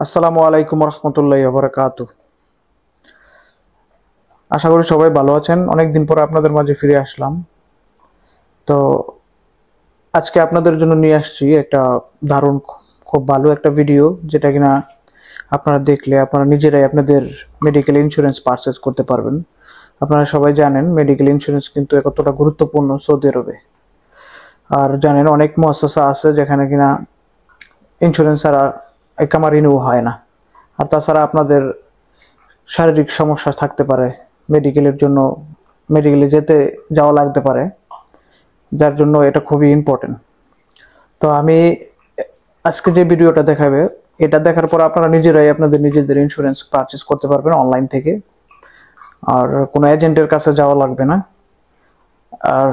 আসসালামু আলাইকুম রহমতুল্লাহি ওয়া বারাকাতুহু। আশা করি সবাই ভালো আছেন। অনেকদিন পর আপনাদের মাঝে ফিরে আসলাম। তো আজকে আপনাদের জন্য নিয়ে আসছি একটা দারুণ খুব ভালো একটা ভিডিও, যেটা কিনা আপনারা দেখলে আপনারা নিজেরাই আপনাদের মেডিকেল ইন্স্যুরেন্স পারচেজ করতে পারবেন। আপনারা সবাই জানেন মেডিকেল ইন্স্যুরেন্স কিন্তু কতটা গুরুত্বপূর্ণ সৌদি আরবে। আর জানেন অনেক মুআসসাসা আছে যেখানে কিনা ইন্স্যুরেন্স ছাড়া একামা রিনিউ হয় না। আর তাছাড়া আপনাদের শারীরিক সমস্যা থাকতে পারে, মেডিকেলের জন্য মেডিকেলে যাওয়া লাগতে পারে, যার জন্য এটা খুবই ইম্পর্টেন্ট। তো আমি আজকে যে ভিডিওটা দেখাবে, এটা দেখার পর আপনারা নিজেরাই আপনাদের নিজেদের ইন্স্যুরেন্স পারচেজ করতে পারবেন অনলাইন থেকে। আর কোনো এজেন্টের কাছে যাওয়া লাগবে না। আর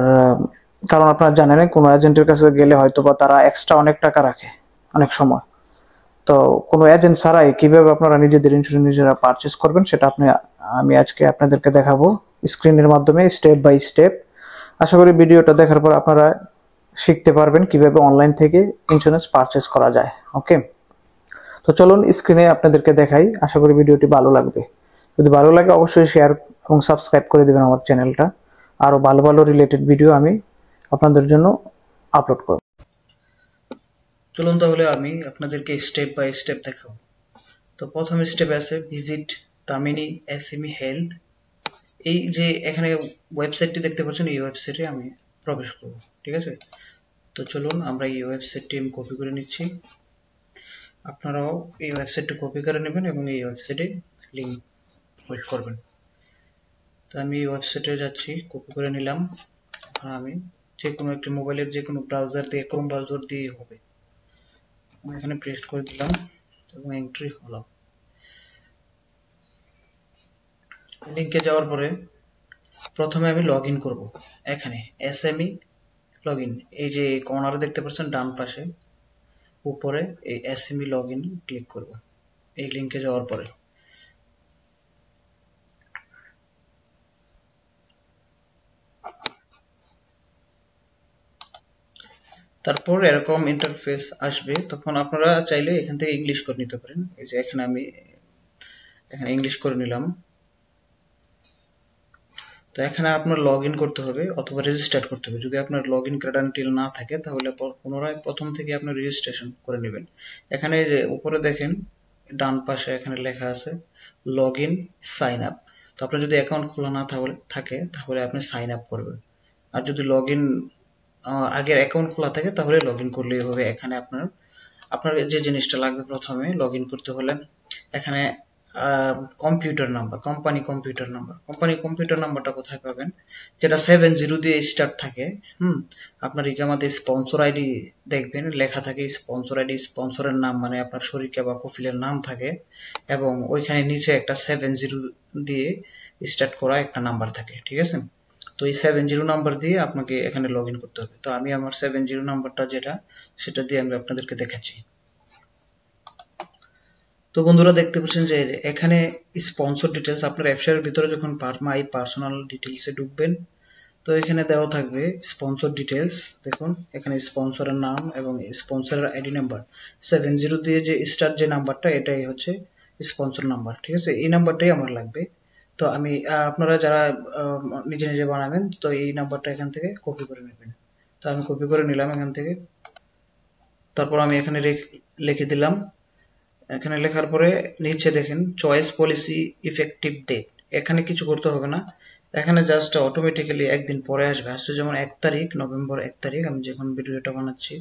কারণ আপনারা জানেন কোনো এজেন্টের কাছে গেলে হয়তো বা তারা এক্সট্রা অনেক টাকা রাখে অনেক সময়। তো কোনো এজেন্ট ছাড়াই কিভাবে আপনারা নিজেদের ইন্স্যুরেন্স নিজেরা পারচেজ করবেন সেটা আমি আজকে আপনাদেরকে দেখাবো স্ক্রিনের মাধ্যমে স্টেপ বাই স্টেপ। আশা করি ভিডিওটা দেখার পর আপনারা শিখতে পারবেন কিভাবে অনলাইন থেকে ইন্স্যুরেন্স পারচেজ করা যায়। ওকে, তো চলুন স্ক্রিনে আপনাদেরকে দেখাই। আশা করি ভিডিওটি ভালো লাগবে। যদি ভালো লাগে অবশ্যই শেয়ার এবং সাবস্ক্রাইব করে দেবেন আমার চ্যানেলটা। আরো ভালো ভালো রিলেটেড ভিডিও আমি আপনাদের জন্য আপলোড করব। চলুন তাহলে আমি আপনাদেরকে স্টেপ বাই স্টেপ দেখাবো। তো প্রথম স্টেপে আছে ভিজিট তামিনি এসএমই হেলথ। এই যে এখানে ওয়েবসাইটটি দেখতে পাচ্ছেন, এই ওয়েবসাইটে আমি প্রবেশ করব। ঠিক আছে, তো চলুন আমরা এই ওয়েবসাইটটি আমি কপি করে নিচ্ছি। আপনারাও এই ওয়েবসাইটটি কপি করে নেবেন এবং এই ওয়েবসাইটে লিংক ক্লিক করবেন। তো আমি এই ওয়েবসাইটে যাচ্ছি, কপি করে নিলাম। আমি যে কোনো একটি মোবাইলের যে কোনো ব্রাউজার দিয়ে, ক্রোম ব্রাউজার দিয়ে হবে। আমি এখানে পেস্ট করে দিলাম এবং এন্ট্রি হলো। লিংকে যাওয়ার পরে প্রথমে আমি লগ ইন করবো। এখানে এসএমই লগ ইন, এই যে কর্নারে দেখতে পাচ্ছেন ডান পাশে উপরে এই এসএমই লগ ইন ক্লিক করব। এই লিংকে যাওয়ার পরে তারপর এরকম ইন্টারফেস আসবে। তখন আপনারা চাইলে এখান থেকে ইংলিশ করে নিতে পারেন। এই যে এখানে আমি ইংলিশ করে নিলাম। তো এখানে আপনার লগ ইন করতে হবে অথবা রেজিস্টার করতে হবে। যদি আপনার লগ ইন ক্রেডেনশিয়াল না থাকে তাহলে পুনরায় প্রথম থেকে আপনি রেজিস্ট্রেশন করে নেবেন। এখানে যে উপরে দেখেন ডান পাশে এখানে লেখা আছে লগ ইন সাইন আপ। তো আপনার যদি অ্যাকাউন্ট খোলা না থাকে তাহলে আপনি সাইন আপ করবেন। আর যদি লগ ইন আগের অ্যাকাউন্ট খোলা থাকে তাহলে লগ ইন করলেই হবে। এখানে আপনার যে জিনিসটা লাগবে প্রথমে লগ ইন করতে হলে এখানে কম্পিউটার নাম্বার, কোম্পানি কম্পিউটার নাম্বারটা কোথায় পাবেন? যেটা 70 দিয়ে স্টার্ট থাকে। আপনার ইকামাতে স্পন্সর আইডি দেখবেন লেখা থাকে, স্পন্সর আইডি, স্পন্সরের নাম মানে আপনার শরিকা বা কফিলের নাম থাকে এবং ওইখানে নিচে একটা 70 দিয়ে স্টার্ট করা একটা নাম্বার থাকে। ঠিক আছে, তো এই 70 নাম্বার দিয়ে আপনাকে এখানে লগ ইন করতে হবে। তো আমি আমার 70 নাম্বারটা সেটা দিয়ে আমি আপনাদেরকে দেখাচ্ছি। তো বন্ধুরা দেখতে পাচ্ছেন যে এখানে স্পন্সর ডিটেলস, আপনার ব্যবসার ভিতরে যখন মাই পার্সোনাল ডিটেলসে ঢুকবেন তো এখানে দেওয়া থাকবে স্পন্সর ডিটেলস। দেখুন এখানে স্পন্সরের নাম এবং স্পন্সরের আইডি নাম্বার 70 দিয়ে যে স্টার্ট যে নাম্বারটা, এটাই হচ্ছে স্পন্সর নাম্বার। ঠিক আছে, এই নাম্বারটাই আমার লাগবে। তো আমি আপনারা যারা নিজে নিজে বানাবেন তো এই নাম্বারটা এখান থেকে কপি করে নেবেন। তো আমি কপি করে নিলাম এখান থেকে। তারপর আমি এখানে লিখে দিলাম। এখানে লেখার পরে নিচে দেখেন চয়েস পলিসি ইফেক্টিভ ডেট, এখানে কিছু করতে হবে না। এখানে জাস্ট অটোমেটিক্যালি একদিন পরে আসবে যেমন 1 তারিখ, নভেম্বর 1 তারিখ আমি যখন ভিডিওটা বানাচ্ছি।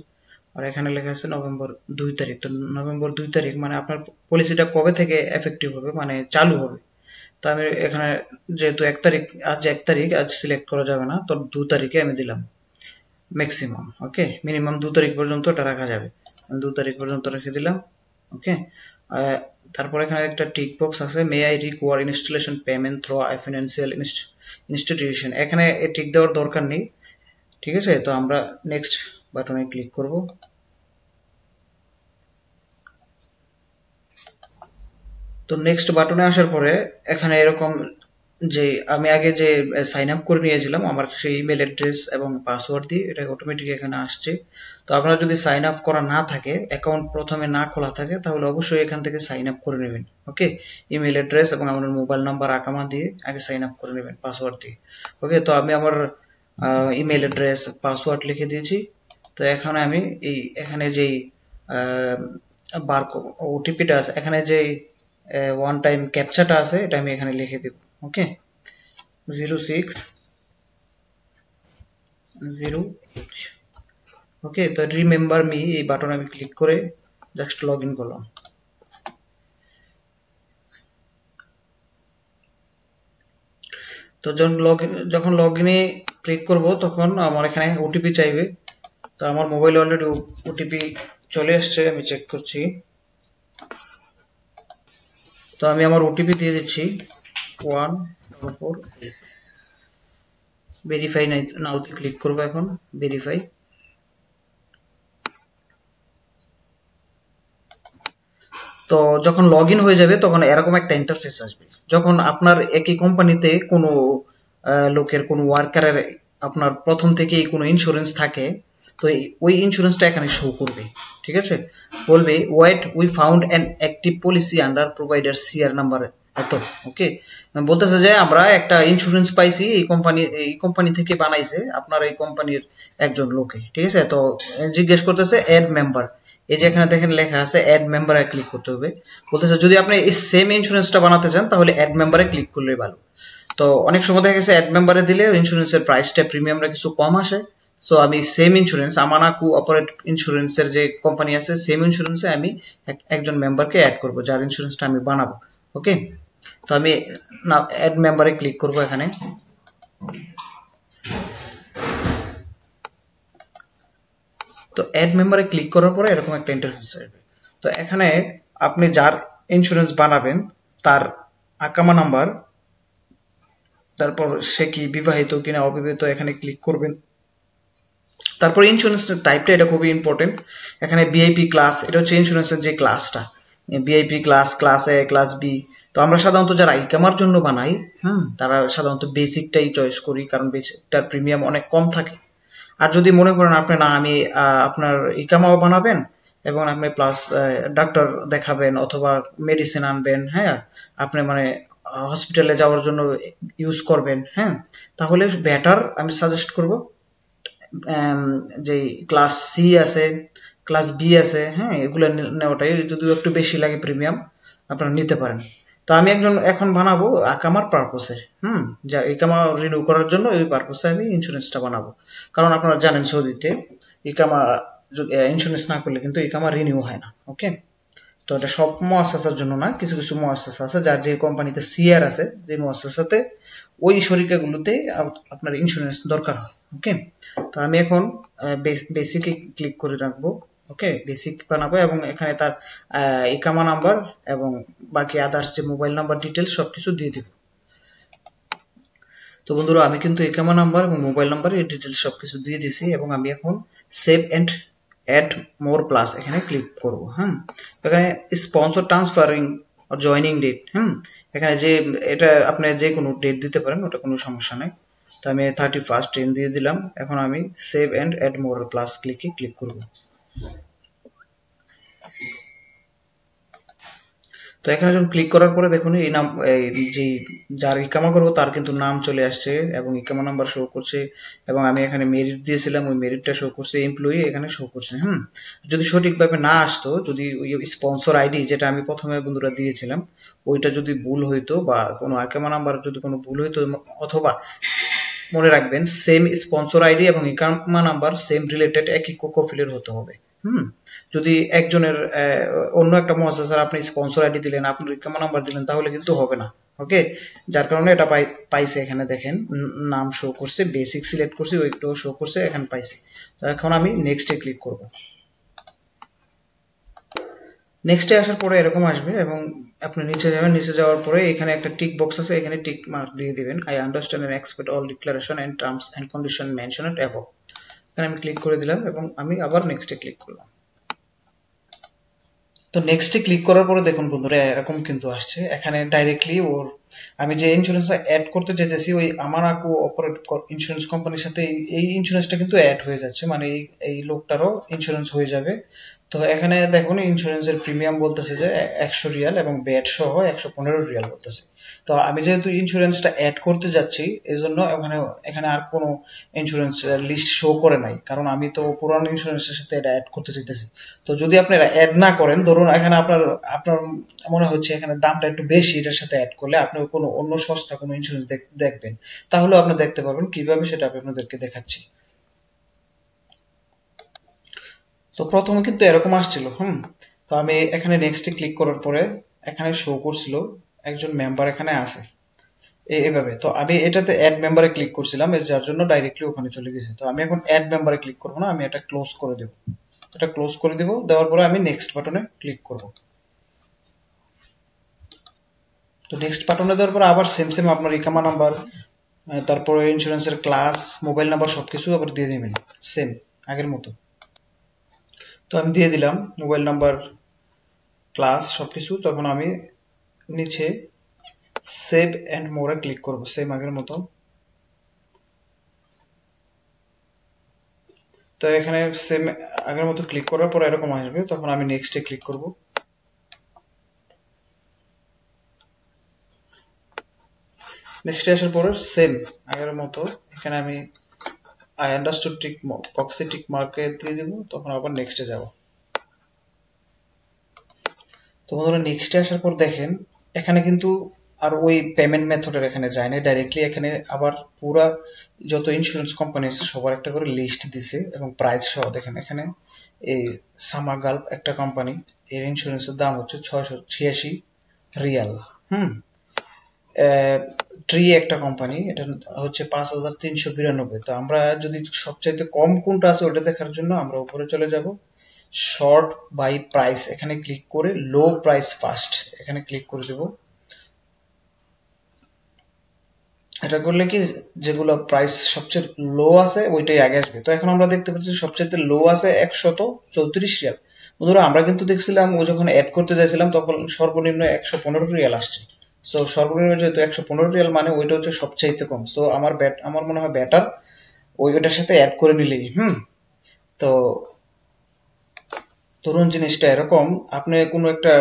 আর এখানে লেখা আছে নভেম্বর 2 তারিখ। তো নভেম্বর 2 তারিখ মানে আপনার পলিসিটা কবে থেকে এফেক্টিভ হবে, মানে চালু হবে। তো আমি এখানে যেহেতু 1 তারিখ, আজ 1 তারিখ, আজ সিলেক্ট করা যাবে না, তো 2 তারিখে আমি দিলাম ম্যাক্সিমাম। ওকে, মিনিমাম 2 তারিখ পর্যন্ত এটা রাখা যাবে। আমি 2 তারিখ পর্যন্ত রেখে দিলাম। ওকে, তারপর এখানে একটা টিক বক্স আছে, may I require installation payment through I financial institution, এখানে টিক দেওয়ার দরকার নেই। ঠিক আছে, তো আমরা নেক্সট বাটনে ক্লিক করব। তো নেক্সট বাটনে আসার পরে এখানে এরকম যে আমি আগে যে সাইন আপ করে নিয়েছিলাম আমার সেই ইমেল অ্যাড্রেস এবং পাসওয়ার্ড দিয়ে এটা অটোমেটিক এখানে আসছে। তো আপনারা যদি সাইন আপ করা না থাকে, অ্যাকাউন্ট প্রথমে না খোলা থাকে, তাহলে অবশ্যই এখান থেকে সাইন আপ করে নেবেন। ওকে, ইমেল অ্যাড্রেস এবং আমার মোবাইল নাম্বার আকামা দিয়ে আগে সাইন আপ করে নেবেন পাসওয়ার্ড দিয়ে। ওকে, তো আমি আমার ইমেল অ্যাড্রেস পাসওয়ার্ড লিখে দিয়েছি। তো এখানে আমি এখানে যেই বার ওটিপিটা আছে, এখানে যে ওয়ান টাইম ক্যাপচাটা আছে, এটা আমি এখানে লিখে দেব। ওকে, 0608। ওকে, তো রিমেম্বার মি এই বাটন আমি ক্লিক করে জাস্ট লগ ইন করলাম। তো যখন লগ ইনে ক্লিক করব তখন আমার এখানে ওটিপি চাইবে। তো আমার মোবাইলে অলরেডি ওটিপি চলে আসছে, আমি চেক করছি। তো আমি আমার ওটিপি দিয়ে দিচ্ছি 144। ভেরিফাই নাওতে ক্লিক করবো এখন, ভেরিফাই। তো যখন লগ ইন হয়ে যাবে তখন এরকম একটা ইন্টারফেস আসবে। যখন আপনার একই কোম্পানিতে কোনো লোকের কোনো ওয়ার্কারের আপনার প্রথম থেকেই কোনো ইন্স্যুরেন্স থাকে, তো ওই ইন্স্যুরেন্সটা এখানে শো করবে। ঠিক আছে, বলবে wait we found an active policy under provider CR number এত। ওকে, বলতেছে যে আমরা একটা ইন্স্যুরেন্স পাইছি, এই কোম্পানি থেকে বানাইছে আপনার এই কোম্পানির একজন লোকে। ঠিক আছে, তো জিজ্ঞেস করতেছে অ্যাড মেম্বার। এই যে এখানে দেখেন লেখা আছে অ্যাড মেম্বারে ক্লিক করতে হবে। বলতেছে যদি আপনি এই সেম ইন্স্যুরেন্সটা বানাতে চান তাহলে অ্যাড মেম্বারে ক্লিক করলেই ভালো। তো অনেক সময় দেখা গেছে অ্যাড মেম্বারে দিলে ইন্স্যুরেন্সের প্রাইসটা প্রিমিয়ামটা কিছু কম আসে। সো আমি সেম ইন্স্যুরেন্স আমানা কোঅপারেট ইন্স্যুরেন্সের যে কোম্পানি আছে সেম ইন্স্যুরেন্সে আমি একজন মেম্বারকে অ্যাড করব যার ইন্স্যুরেন্সটা আমি বানাবো। ওকে, তো আমি অ্যাড মেম্বারে ক্লিক করব এখানে। তো অ্যাড মেম্বারে ক্লিক করার পরে এরকম একটা ইন্টারফেস আসবে। তো এখানে আপনি যার ইন্স্যুরেন্স বানাবেন তার আকামা নাম্বার, তারপর সে কি বিবাহিত কিনা অবিবাহিত এখানে ক্লিক করবেন। তারপর ইন্স্যুরেন্সের টাইপটা, এটা খুবই ইম্পর্টেন্ট। এখানে ভিআইপি ক্লাস, এটা হচ্ছে ইন্স্যুরেন্সের যে ক্লাসটা, ভিআইপি ক্লাস, ক্লাস এ, ক্লাস বি। তো আমরা সাধারণত যারা ইকামার জন্য বানাই, তারা সাধারণত বেসিকটাই চয়েস করি, কারণ বেসিকটার প্রিমিয়াম অনেক কম থাকে। আর যদি মনে করেন আপনি না আমি আপনার ইকামাও বানাবেন এবং আপনি প্লাস ডাক্তার দেখাবেন অথবা মেডিসিন আনবেন, হ্যাঁ আপনি মানে হসপিটালে যাওয়ার জন্য ইউজ করবেন, হ্যাঁ তাহলে বেটার আমি সাজেস্ট করব যে ক্লাস সি আছে, ক্লাস বি আছে, হ্যাঁ এগুলো নেওয়াটাই, যদিও একটু বেশি লাগে প্রিমিয়াম, আপনারা নিতে পারেন। তো আমি এখন বানাবো আকামার পারপোসে, যা ইকামা রিনিউ করার জন্য ওই পারপোসে আমি ইন্স্যুরেন্সটা বানাবো। কারণ আপনারা জানেন সৌদিতে ইকামা ইন্স্যুরেন্স না করলে কিন্তু ইকামা রিনিউ হয় না। ওকে, তো এটা সব মুআসসাসার জন্য না, কিছু কিছু মুআসসাসা আছে যার যে কোম্পানিতে সিআর আছে, যে মুআসসাসাতে ওই শরিকাগুলোতে আপনার ইন্স্যুরেন্স দরকার হয়। ওকে, তো আমি এখন বেসিকে ক্লিক করে রাখবো। ওকে, বেসিক বানাবো এবং এখানে তার ইকামা নাম্বার এবং বাকি আদার্স যে মোবাইল নাম্বার ডিটেলস সবকিছু দিয়ে দিব। তো বন্ধুরা আমি কিন্তু ইকামা নাম্বার এবং মোবাইল নাম্বার এই ডিটেলস সবকিছু দিয়ে দিছি এবং আমি এখন save and add more plus এখানে ক্লিক করব। এখানে স্পন্সর ট্রান্সফারিং আর জয়নিং ডেট, এখানে যে এটা আপনি যে কোনো ডেট দিতে পারেন, ওটা কোনো সমস্যা নাই। তো আমি 31 10 দিয়ে দিলাম। এখন আমি save and add more plus click করব। তো এখানে যখন ক্লিক করার পরে দেখুন এই নাম, যে যার ইকামা করবো তার কিন্তু নাম চলে আসছে এবং ইকামা নাম্বার শো করছে এবং আমি এখানে মেরিট দিয়েছিলাম, ওই মেরিটটা শো করছে, এমপ্লয়ি এখানে শো করছে। যদি সঠিকভাবে না আসতো, যদি ওই স্পন্সর আইডি যেটা আমি প্রথমে বন্ধুরা দিয়েছিলাম ওইটা যদি ভুল হইতো বা কোনো ইকামা নাম্বার যদি কোনো ভুল হইতো, অথবা মনে রাখবেন সেম স্পন্সর আইডি এবং ইকামা নাম্বার সেম রিলেটেড একই কফিলের হতে হবে। যদি একজনের অন্য একটা মুআসসাসার আপনি স্পন্সর আইডি দিলেন, আপনি ইকামা নাম্বার দিলেন, তাহলে কিন্তু হবে না। ওকে, যার কারণে এটা পাইছে, এখানে দেখেন নাম শো করছে, বেসিক সিলেক্ট করছি, ওইটাও শো করছে, এখানে পাইছে। তো এখন আমি নেক্সটে ক্লিক করব। নেক্সটে আসার পরে এরকম আসবে এবং আপনি নিচে যাবেন, নিচে যাওয়ার পরে এখানে একটা টিক বক্স আছে, এখানে টিক মার্ক দিয়ে দিবেন, I understand and expect all declaration and terms and condition mentioned above. এখানে আমি ক্লিক করে দিলাম এবং আমি আবার নেক্সটে ক্লিক করলাম। তো নেক্সটে ক্লিক করার পরে দেখুন বন্ধুরা এরকম কিন্তু আসছে, এখানে ডাইরেক্টলি ওর আমি যে ইন্স্যুরেন্সটা অ্যাড করতে চাইতেছি ওই আমানাকো অপারেট ইন্স্যুরেন্স কোম্পানির সাথে এই ইন্স্যুরেন্সটা কিন্তু অ্যাড হয়ে যাচ্ছে, মানে এই লোকটারও ইন্স্যুরেন্স হয়ে যাবে। তো এখানে দেখুন ইন্স্যুরেন্সের প্রিমিয়াম বলতেছে যে 100 রিয়াল এবং ব্যাট সহ 115 রিয়াল বলতেছে। তো আমি যেহেতু ইন্স্যুরেন্সটা অ্যাড করতে যাচ্ছি এই জন্য এখানে আর কোনো ইন্স্যুরেন্স লিস্ট শো করে নাই, কারণ আমি তো পুরানো ইন্স্যুরেন্সের সাথে এটা অ্যাড করতে চাইতেছি। তো যদি আপনারা অ্যাড না করেন, ধরুন এখানে আপনার মনে হচ্ছে এখানে দামটা একটু বেশি, এটার সাথে অ্যাড করলে আপনি কোনো অন্য সস্তা কোনো ইন্স্যুরেন্স দেখবেন, তাহলে আপনি দেখতে পাবেন কিভাবে সেটা আমি আপনাদেরকে দেখাচ্ছি। তো প্রথমে কিন্তু এরকম আসছিল। তো আমি এখানে নেক্সটে ক্লিক করার পরে এখানে শো করছিল একজন মেম্বার এখানে আছে এইভাবে। তো আমি এটাতে অ্যাড মেম্বারে ক্লিক করছিলাম, যার জন্য ডাইরেক্টলি ওখানে চলে গেছে। তো আমি এখন অ্যাড মেম্বারে ক্লিক করবো না, আমি এটা ক্লোজ করে দেব। এটা ক্লোজ করে দিব, দেওয়ার পরে আমি নেক্সট বাটনে ক্লিক করব। তো নেক্সট বাটনে দেওয়ার পর আবার সেম আপনার ইকামা নাম্বার, তারপরে ইন্স্যুরেন্সের ক্লাস, মোবাইল নাম্বার সবকিছু আবার দিয়ে দিবেন সেম আগের মতো। তো আমি দিয়ে দিলাম মোবাইল নাম্বার, ক্লাস সবকিছু। তখন আমি নিচে সেভ এন্ড মোরে ক্লিক করব সেম আগের মতো। তো এখানে সেম আগের মতো ক্লিক করার পর এরকম আসবে, তখন আমি নেক্সটে ক্লিক করব। নেক্সটে আসার পরে সেম আগের মতো এখানে আমি আই আন্ডারস্টুড টিক বক্সে টিক মার্কে দিয়ে দিব, তখন আবার নেক্সটে যাব। তো বন্ধুরা নেক্সটে আসার পর দেখেন এখানে কিন্তু আর ওই পেমেন্ট মেথডের এখানে যায় না, ডাইরেক্টলি এখানে আবার পুরা যত ইন্স্যুরেন্স কোম্পানি আছে সবার একটা করে লিস্ট দিছে এবং প্রাইস সহ। দেখেন এখানে এই সামাগাল্প একটা কোম্পানি, এর ইন্স্যুরেন্সের দাম হচ্ছে 686 রিয়াল। ট্রি একটা কোম্পানি, এটা হচ্ছে 5392। তো আমরা যদি সবচাইতে কম কোনটা আছে ওটা দেখার জন্য আমরা উপরে চলে যাব, শর্ট বাই প্রাইস এখানে ক্লিক করে লো প্রাইস ফার্স্ট এখানে ক্লিক করে দেব। এটা করলে কি যেগুলো প্রাইস সবচেয়ে লো আছে ওইটাই আগে আসবে। তো এখন আমরা দেখতে পাচ্ছি সবচেয়ে লো আছে 134 রিয়াল। বন্ধুরা আমরা কিন্তু দেখছিলাম ও যখন অ্যাড করতে যাচ্ছিলাম তখন সর্বনিম্ন 115 রিয়াল আসছে। সো সর্বনিম্ন যেহেতু 115 রিয়াল মানে ওইটা হচ্ছে সবচাইতে কম। সো আমার মনে হয় বেটার ওইটার সাথে অ্যাড করে নিলেই। তো ধরুন জিনিসটা এরকম, আপনি কোনো একটা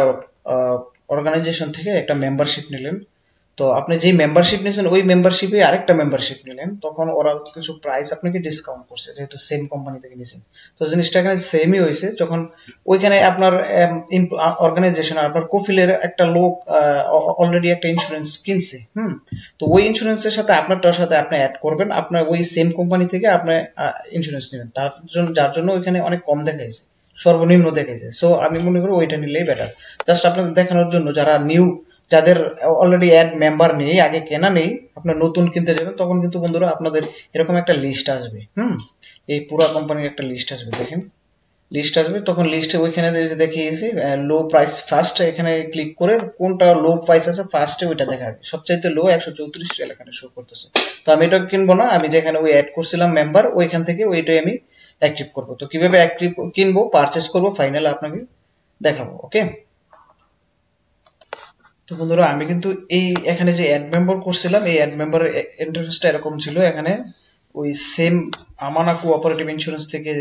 অর্গানাইজেশন থেকে একটা মেম্বারশিপ নিলেন, তো আপনি যেই মেম্বারশিপ নিয়েছেন ওই মেম্বারশিপে আরেকটা মেম্বারশিপ নিলেন, তখন ওরা কিছু প্রাইস আপনাকে ডিসকাউন্ট করছে যেহেতু সেম কোম্পানি থেকে নিয়েছেন। তো জিনিসটা এখানে সেমই হয়েছে, যখন ওইখানে আপনার অর্গানাইজেশন আপনার কফিলের একটা লোক অলরেডি একটা ইন্স্যুরেন্স কিনছে, তো ওই ইন্স্যুরেন্সের সাথে আপনারটার সাথে আপনি অ্যাড করবেন, আপনার ওই সেম কোম্পানি থেকে আপনি ইন্স্যুরেন্স নেবেন, যার জন্য ওইখানে অনেক কম দেখাইছে, সর্বনিম্ন দেখাইছে। সো আমি মনে করি ওইটা নিলেই বেটার, জাস্ট আপনাদের দেখানোর জন্য। যারা নিউ, যাদের অলরেডি অ্যাড মেম্বার নেই, আগে কেনা নেই, আপনার নতুন কিনতে যাবেন তখন কিন্তু বন্ধুরা আপনাদের এরকম একটা লিস্ট আসবে। এই পুরো কোম্পানির একটা লিস্ট আসবে, দেখেন লিস্ট আসবে। তখন লিস্টে ওইখানে যে দেখিয়েছি লো প্রাইস ফার্স্ট, এখানে ক্লিক করে কোনটা লো প্রাইস আছে ফার্স্টে ওইটা দেখাবে। সবচাইতে লো 134 রিয়াল এখানে শো করতেছে। তো আমি এটা কিনবো না, আমি যেখানে ওই অ্যাড করছিলাম মেম্বার ওইখান থেকে ওইটাই আমি অ্যাক্টিভ করবো। তো কিভাবে অ্যাক্টিভ কিনবো পারচেস করবো ফাইনাল আপনাকে দেখাবো। ওকে, তো বন্ধুরা আমি কিন্তু এই এখানে যে অ্যাড মেম্বার করছিলাম এই অ্যাড মেম্বারের ইন্টারফেসটা এরকম ছিল। এখানে ওই সেম আমানা কোঅপারেটিভ ইন্স্যুরেন্স থেকে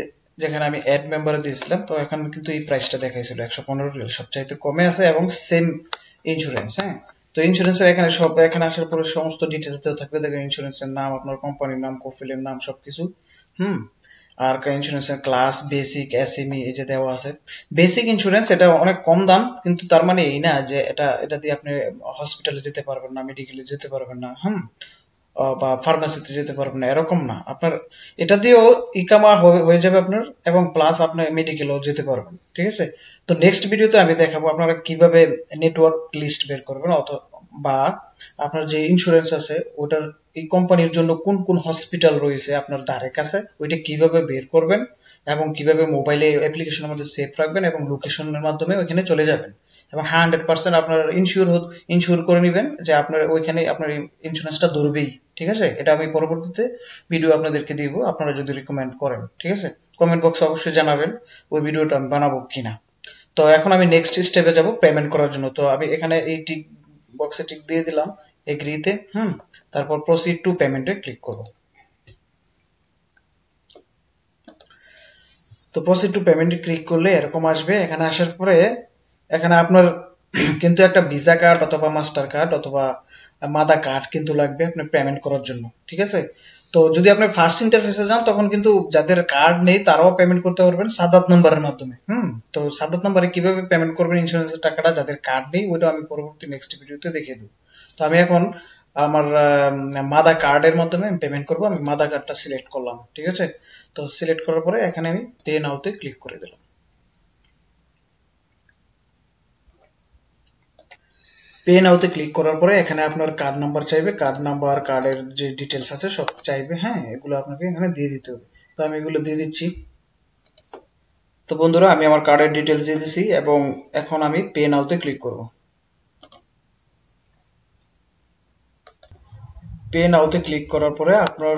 যেখানে আমি অ্যাড মেম্বারে দিয়েছিলাম, তো এখানে কিন্তু এই প্রাইসটা দেখাইছিল 115 রিয়াল, সবচাইতে কমে আছে এবং সেম ইন্স্যুরেন্স। তো ইন্স্যুরেন্সের এখানে আসার পরে সমস্ত ডিটেলস দেওয়া থাকবে, দেখবেন ইন্স্যুরেন্সের নাম, আপনার কোম্পানির নাম, কফিলের নাম, সবকিছু। আর ইন্স্যুরেন্সের ক্লাস, বেসিক, এসএমই এই যে দেওয়া আছে। বেসিক ইন্স্যুরেন্স এটা অনেক কম দাম, কিন্তু তার মানে এই না যে এটা দিয়ে আপনি হসপিটালে যেতে পারবেন না, মেডিকেলে যেতে পারবেন না, বা ফার্মেসিতে যেতে পারবেন না, এরকম না। আপনার এটা দিয়েও ইকামা হয়ে যাবে আপনার, এবং প্লাস আপনি মেডিকেলেও যেতে পারবেন। ঠিক আছে, তো নেক্সট ভিডিওতে আমি দেখাবো আপনারা কিভাবে নেটওয়ার্ক লিস্ট বের করবেন, বা আপনার যে ইন্স্যুরেন্স আছে ওটার এই কোম্পানির জন্য কোন কোন হসপিটাল রয়েছে আপনার ধারে কাছে, ওইটা কিভাবে বের করবেন এবং কিভাবে মোবাইলে অ্যাপ্লিকেশনের মধ্যে সেভ রাখবেন এবং লোকেশনের মাধ্যমে ওইখানে চলে যাবেন, এবং 100% আপনার ইনশিওর করে নেবেন যে আপনার ওইখানে আপনার ইন্স্যুরেন্সটা ধরবেই। ঠিক আছে, এটা আমি পরবর্তীতে ভিডিও আপনাদেরকে দিব, আপনারা যদি রিকমেন্ড করেন। ঠিক আছে, কমেন্ট বক্সে অবশ্যই জানাবেন ওই ভিডিওটা আমি বানাবো কিনা। তো এখন আমি নেক্সট স্টেপে যাব পেমেন্ট করার জন্য। তো আমি এখানে এই টিক বক্সে টিক দিয়ে দিলাম, এগ্রিতে, তারপর প্রসিড টু পেমেন্টে ক্লিক করব। তো প্রসিড টু পেমেন্টে ক্লিক করলে এরকম আসবে। এখানে আসার পরে এখানে আপনার কিন্তু একটা ভিসা কার্ড অথবা মাস্টার কার্ড অথবা মাদা কার্ড কিন্তু লাগবে আপনার পেমেন্ট করার জন্য, ঠিক আছে? তো যদি আপনি ফার্স্ট ইন্টারফেসে যান তখন কিন্তু যাদের কার্ড নেই তারাও পেমেন্ট করতে পারবেন সাদাত নাম্বারের মাধ্যমে। তো সাদাত নাম্বারে কিভাবে পেমেন্ট করবেন ইন্স্যুরেন্সের টাকাটা, যাদের কার্ড নেই ওইটা আমি পরবর্তী নেক্সট ভিডিওতে দেখিয়ে দেবো। তো আমি এখন আমার মাদা কার্ডের মাধ্যমে পেমেন্ট করব। আমি মাদা কার্ডটা সিলেক্ট করলাম, ঠিক আছে? তো সিলেক্ট করার পরে এখানে আমি পে নাওতে ক্লিক করে দিলাম। পে নাওতে ক্লিক করার পরে এখানে আপনার কার্ড নাম্বার চাইবে, কার্ড নাম্বার, কার্ডের যে ডিটেলস আছে সব চাইবে। এগুলো আপনাকে এখানে দিয়ে দিতে হবে। তো আমি এগুলো দিয়ে দিচ্ছি। তো বন্ধুরা আমি আমার কার্ডের ডিটেলস দিয়ে দিছি এবং এখন আমি পে নাওতে ক্লিক করব। পে নাওতে ক্লিক করার পরে আপনার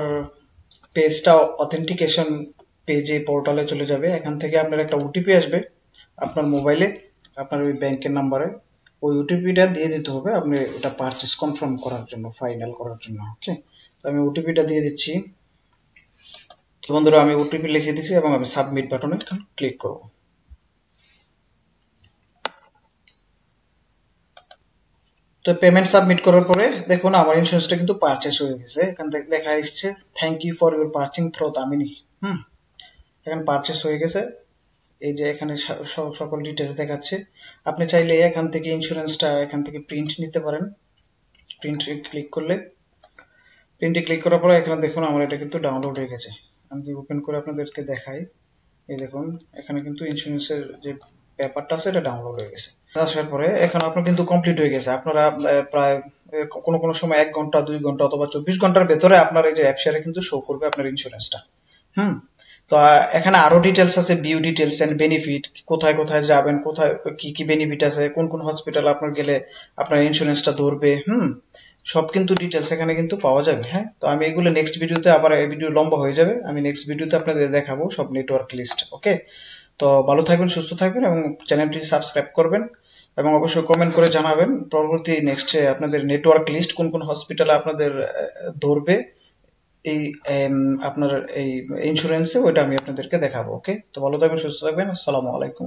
পেজটা অথেন্টিকেশন পেজে পোর্টালে চলে যাবে। এখান থেকে আপনার একটা ওটিপি আসবে আপনার মোবাইলে, আপনার ওই ব্যাংকের নাম্বারে। ওই ওটিপিটা দিয়ে দিতে হবে আপনি ওটা পারচেজ কনফার্ম করার জন্য, ফাইনাল করার জন্য। ওকে, তো আমি ওটিপিটা দিয়ে দিচ্ছি। তো বন্ধুরা আমি ওটিপি লিখে দিচ্ছি এবং আমি সাবমিট বাটনে ক্লিক করব। তো পেমেন্ট সাবমিট করার পরে দেখুন আমার ইন্স্যুরেন্সটা কিন্তু পারচেজ হয়ে গেছে। এখান থেকে লেখা এসেছে thank you for your purchasing through Damini. এখানে পারচেজ হয়ে গেছে। এই যে এখানে সকল ডিটেলস দেখাচ্ছে। আপনি চাইলে এখান থেকে ইন্স্যুরেন্সটা এখান থেকে প্রিন্ট নিতে পারেন। প্রিন্টে ক্লিক করলে, প্রিন্টে ক্লিক করার পরে এখানে দেখুন আমার এটা কিন্তু ডাউনলোড হয়ে গেছে। আমি যদি ওপেন করে আপনাদেরকে দেখাই, এই দেখুন এখানে কিন্তু ইন্স্যুরেন্সের যে পেপারটা আছে এটা ডাউনলোড হয়ে গেছে। আসার পরে এখন আপনার কিন্তু কমপ্লিট হয়ে গেছে। আপনারা প্রায় কোনো কোনো সময় 1 ঘন্টা 2 ঘন্টা অথবা 24 ঘন্টার ভেতরে আপনার এই যে অ্যাপ শেয়ারে কিন্তু শো করবে আপনার ইন্স্যুরেন্সটা। তো এখানে আরো ডিটেলস আছে, ভিউ ডিটেলস এন্ড বেনিফিট, কোথায় কোথায় যাবেন, কোথায় কি কি বেনিফিট আছে, কোন কোন হসপিটাল আপনার গেলে আপনার ইন্স্যুরেন্সটা ধরবে, সব কিন্তু ডিটেলস এখানে কিন্তু পাওয়া যাবে। তো আমি এগুলো নেক্সট ভিডিওতে, আবার এই ভিডিও লম্বা হয়ে যাবে, আমি নেক্সট ভিডিওতে আপনাদের দেখাবো সব নেটওয়ার্ক লিস্ট। ওকে, তো ভালো থাকবেন, সুস্থ থাকবেন এবং চ্যানেলটি সাবস্ক্রাইব করবেন এবং অবশ্যই কমেন্ট করে জানাবেন পরবর্তী নেক্সটে আপনাদের নেটওয়ার্ক লিস্ট কোন কোন হসপিটালে আপনাদের ধরবে এই আপনার এই ইন্স্যুরেন্সে, ওইটা আমি আপনাদেরকে দেখাবো। ওকে, তো ভালো থাকবেন, সুস্থ থাকবেন। আসসালামু আলাইকুম।